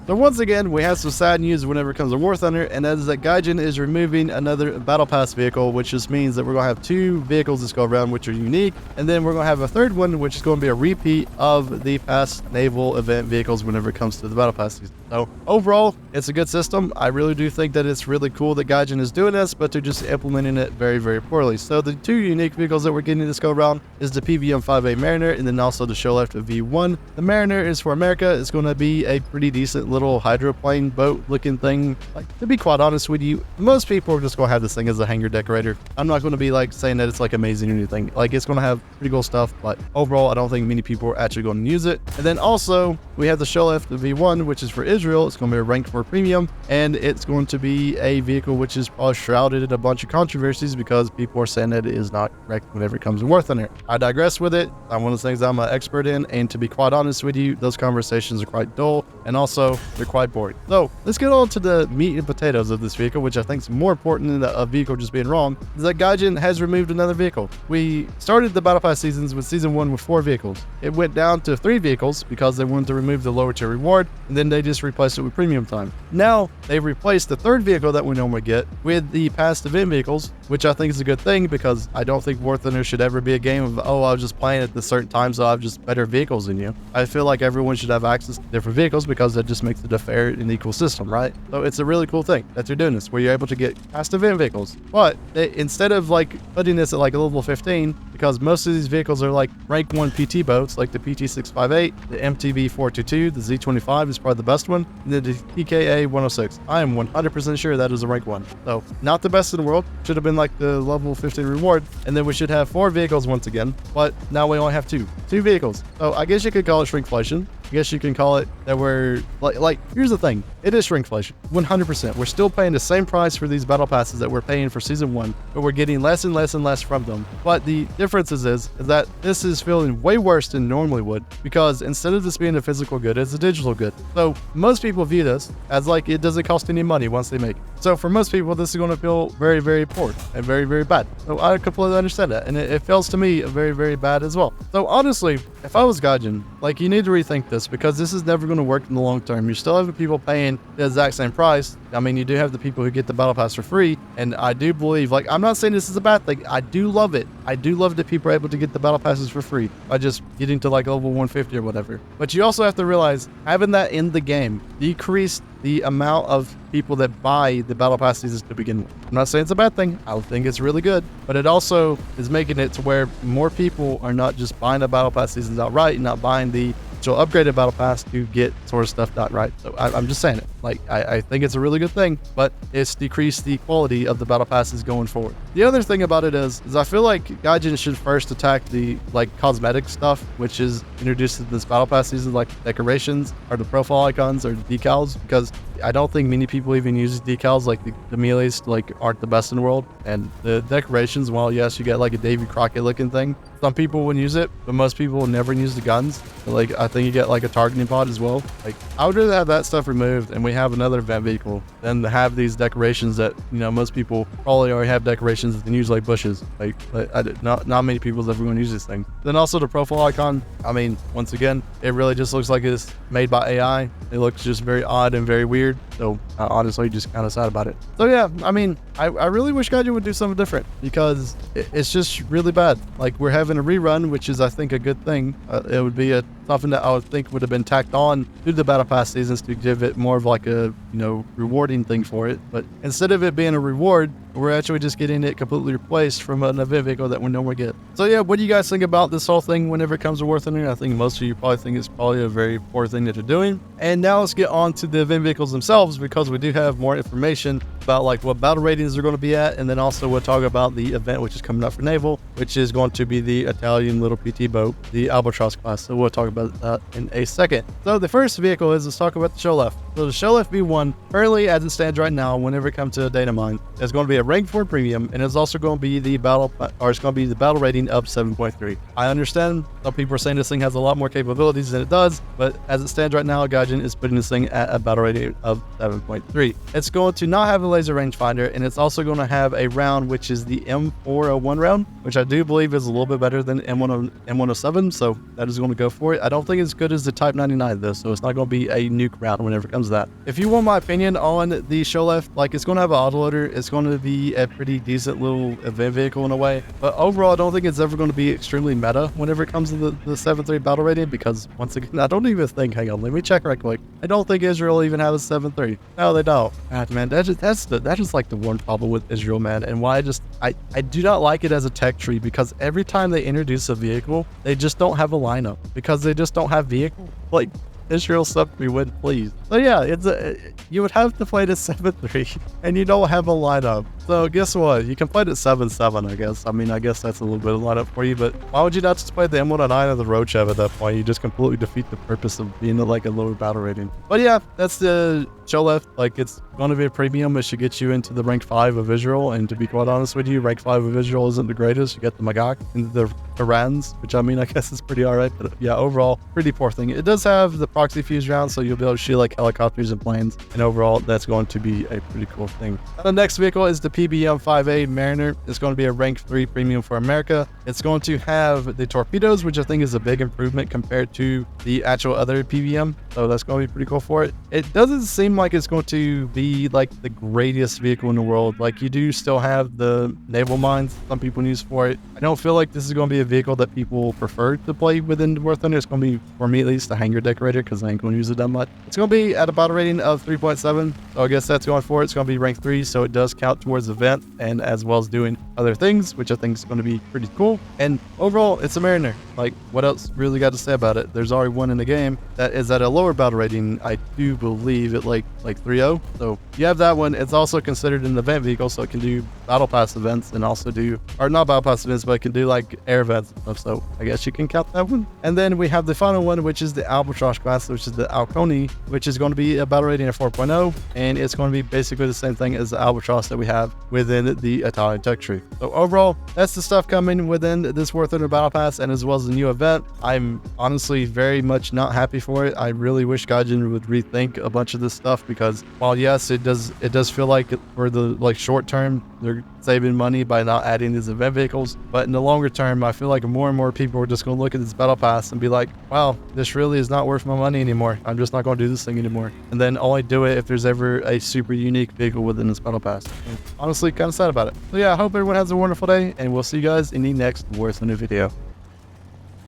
So once again, we have some sad news whenever it comes to War Thunder, and that is that Gaijin is removing another Battle Pass vehicle, which just means that we're going to have 2 vehicles this go around, which are unique, and then we're going to have a third one, which is going to be a repeat of the past Naval event vehicles whenever it comes to the Battle Pass season. So overall, it's a good system. I really do think that it's really cool that Gaijin is doing this, but they're just implementing it very, very poorly. So the 2 unique vehicles that we're getting this go around is the PVM-5A Mariner, and then also the show left V1. The Mariner is for America. It's going to be a pretty decent little hydroplane boat looking thing. Like, to be quite honest with you, most people are just going to have this thing as a hangar decorator. I'm not going to be like saying that it's like amazing or anything. Like, it's going to have pretty cool stuff, but overall, I don't think many people are actually going to use it. And then also, we have the show left V1, which is for Israel. It's going to be a ranked 4 premium, and it's going to be a vehicle which is probably shrouded in a bunch of controversies because people are saying that it is not correct whenever it comes to War Thunder. I digress with it. I'm one of the things I'm an expert in, and to be quite honest with you, those conversations are quite dull, and also they're quite boring. So let's get on to the meat and potatoes of this vehicle, which I think is more important than a vehicle just being wrong, is that Gaijin has removed another vehicle. We started the Battle Pass seasons with Season 1 with 4 vehicles. It went down to 3 vehicles because they wanted to remove the lower tier reward, and then they just replaced it with premium time. Now, they've replaced the 3rd vehicle that we normally get with the past event vehicles, which I think is a good thing because I don't think War Thunder should ever be a game of, oh, I was just playing at the certain times, so I have just better vehicles than you. I feel like everyone should have access to different vehicles because that just makes it a fair and equal system, right? So it's a really cool thing that they're doing this, where you're able to get past event vehicles. But instead of like putting this at like a level 15, because most of these vehicles are like rank 1 PT boats, like the PT658, the MTV 422, the Z25 is probably the best one, and then the TKA 106. I am 100% sure that is a rank 1. So not the best in the world. Should have been like the level 15 reward, and then we should have 4 vehicles once again, but now we only have 2 vehicles. So I guess you could call it shrinkflation. I guess you can call it that we're like here's the thing, it is shrinkflation 100%. We're still paying the same price for these battle passes that we're paying for season 1, but we're getting less and less and less from them. But the difference is that this is feeling way worse than normally would, because instead of this being a physical good, it's a digital good. So most people view this as like it doesn't cost any money once they make it. So for most people, this is going to feel very, very poor and very, very bad. So I completely understand that, and it feels to me very, very bad as well. So honestly, if I was Gaijin, like, you need to rethink this, because this is never going to work in the long term. You're still having people paying the exact same price. I mean, you do have the people who get the battle pass for free, and I do believe, like, I'm not saying this is a bad thing. I do love it. I do love that people are able to get the battle passes for free by just getting to like level 150 or whatever. But you also have to realize, having that in the game decreased the amount of people that buy the battle pass seasons to begin with. I'm not saying it's a bad thing. I think it's really good, but it also is making it to where more people are not just buying the battle pass seasons outright and not buying the upgraded battle pass to get sort of stuff done right. So I'm just saying it. Like, I think it's a really good thing, but it's decreased the quality of the battle passes going forward. The other thing about it is I feel like Gaijin should first attack the like cosmetic stuff, which is introduced in this battle pass season, like decorations or the profile icons or the decals, because I don't think many people even use decals. Like the melees like aren't the best in the world, and the decorations, while yes, you get like a Davy Crockett looking thing, some people wouldn't use it, but most people will never use the guns. Like, I think you get like a targeting pod as well. Like, I would rather have that stuff removed and we have another event vehicle than to have these decorations that, you know, most people probably already have decorations that they use like bushes. Like not many people's ever going to use this thing. Then also the profile icon. I mean, once again, it really just looks like it's made by AI. It looks just very odd and very weird. So honestly, just kind of sad about it. So yeah, I mean, I really wish Gaijin would do something different, because it's just really bad. Like, we're having a rerun, which is, I think, a good thing. It would be something that I would think would have been tacked on to the battle pass seasons to give it more of like a, you know, rewarding thing for it. But instead of it being a reward, we're actually just getting it completely replaced from an event vehicle that we normally get. So yeah, what do you guys think about this whole thing whenever it comes to War Thunder? I think most of you probably think it's probably a very poor thing that they're doing. And now let's get on to the event vehicles themselves, because we do have more information about like what battle ratings they're going to be at, and then also we'll talk about the event which is coming up for Naval, which is going to be the Italian little PT boat, the Albatross class. So we'll talk about that in a second. So the first vehicle is, let's talk about the show left. So the show left V1, currently as it stands right now, whenever it comes to a data mine, it's going to be a rank 4 premium, and it's also going to be the battle rating of 7.3. I understand some people are saying this thing has a lot more capabilities than it does, but as it stands right now, Gaijin is putting this thing at a battle rating of 7.3. It's going to not have a laser rangefinder, and it's also going to have a round which is the M401 round, which I do believe is a little bit better than M107, so that is going to go for it. I don't think it's good as the Type 99 though, so it's not going to be a nuke round whenever it comes to that. If you want my opinion on the Sholef, like, it's going to have an autoloader, it's going to be a pretty decent little event vehicle in a way, but overall I don't think it's ever going to be extremely meta whenever it comes to the 7.3 battle rating, because once again, I don't even think, hang on, let me check right quick. I don't think Israel even has a 7.3. No, they don't. God, man, that is like the one problem with Israel, man, and why I do not like it as a tech tree, because every time they introduce a vehicle, they just don't have a lineup, because they just don't have vehicles. Like, Israel sub me win, please. So yeah, you would have to play the 7.3 and you don't have a lineup. So guess what? You can play the 7.7, I guess. I mean, I guess that's a little bit of lineup for you, but why would you not just play the M109 or the Rochev at that point? You just completely defeat the purpose of being like a lower battle rating. But yeah, that's the Sholef. Like, it's going to be a premium. It should get you into the rank 5 of Israel, and to be quite honest with you, rank 5 of Israel isn't the greatest. You get the Magak and the Irans, which I mean, I guess is pretty alright, but yeah, overall, pretty poor thing. It does have the proxy fuse round, so you'll be able to shoot like helicopters and planes, and overall, that's going to be a pretty cool thing. The next vehicle is the PBM-5A Mariner. It's going to be a rank 3 premium for America. It's going to have the torpedoes, which I think is a big improvement compared to the actual other PBM, so that's going to be pretty cool for it. It doesn't seem like it's going to be like the greatest vehicle in the world. Like, you do still have the naval mines some people use for it. I don't feel like this is going to be a vehicle that people prefer to play within the War Thunder. It's going to be, for me at least, a hangar decorator, because I ain't going to use it that much. It's going to be at a battle rating of 3.7, so I guess that's going for it. It's going to be rank 3, so it does count towards the event, and as well as doing other things, which I think is going to be pretty cool. And overall, it's a Mariner. Like, what else really got to say about it? There's already one in the game that is at a lower battle rating, I do believe, at like 3.0. So you have that one. It's also considered an event vehicle, so it can do battle pass events and also do, or not battle pass events, but it can do like air events and stuff. So I guess you can count that one. And then we have the final one, which is the Albatross class, which is the Alconi, which is going to be a battle rating of 4.0, and it's going to be basically the same thing as the Albatross that we have within the Italian tech tree. So overall, that's the stuff coming within this War Thunder battle pass, and as well as the new event. I'm honestly very much not happy for it. I really wish Gaijin would rethink a bunch of this stuff, because while yes, it does feel like for the short term they're saving money by not adding these event vehicles, but in the longer term, I feel like more and more people are just going to look at this battle pass and be like, wow, this really is not worth my money anymore. I'm just not going to do this thing anymore, and then only do it if there's ever a super unique vehicle within this battle pass. And honestly, kind of sad about it. So yeah, I hope everyone has a wonderful day, and we'll see you guys in the next War Thunder video.